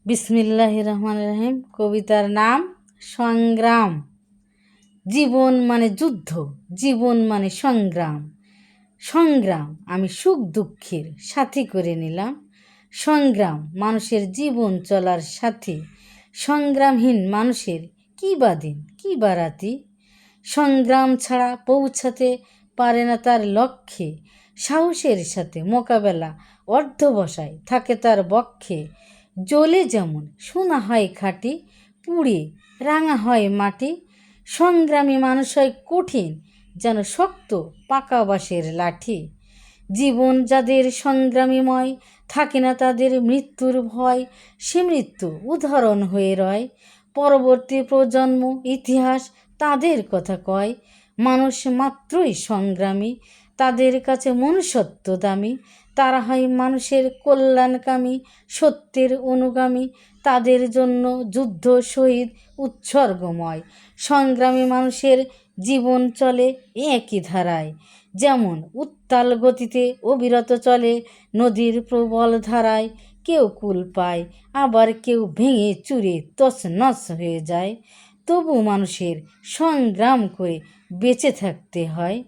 বিসমিল্লাহির রহমানির রহিম। কবিতার নাম সংগ্রাম। জীবন মানে যুদ্ধ, জীবন মানে সংগ্রাম। সংগ্রাম আমি সুখ দুঃখের সাথী করে নিলাম। সংগ্রাম মানুষের জীবন চলার সাথী। সংগ্রামহীন মানুষের কী বা দিন কী বা রাতি। সংগ্রাম ছাড়া পৌঁছাতে পারে না তার লক্ষ্যে। সাহসের সাথে মোকাবেলা অর্ধবসায় থাকে তার বক্ষে। জ্বলে যেমন সোনা হয় খাঁটি, পুড়ে রাঙা হয় মাটি। সংগ্রামী মানুষ হয় কঠিন, যেন শক্ত পাকা বাঁশের লাঠি। জীবন যাদের সংগ্রামীময়, থাকে না তাদের মৃত্যুর ভয়। সে মৃত্যু উদাহরণ হয়ে রয়, পরবর্তী প্রজন্ম ইতিহাস তাদের কথা কয়। মানুষ মাত্রই সংগ্রামী, তাদের কাছে মনুষ্যত্ব দামি। তারা হয় মানুষের কল্যাণকামী, সত্যের অনুগামী। তাদের জন্য যুদ্ধ শহীদ উৎসর্গময়। সংগ্রামী মানুষের জীবন চলে একই ধারায়, যেমন উত্তাল গতিতে অবিরত চলে নদীর প্রবল ধারায়। কেউ কুল পায়, আবার কেউ ভেঙে চুরে তছনছ হয়ে যায়। তবু মানুষের সংগ্রাম করে বেঁচে থাকতে হয়।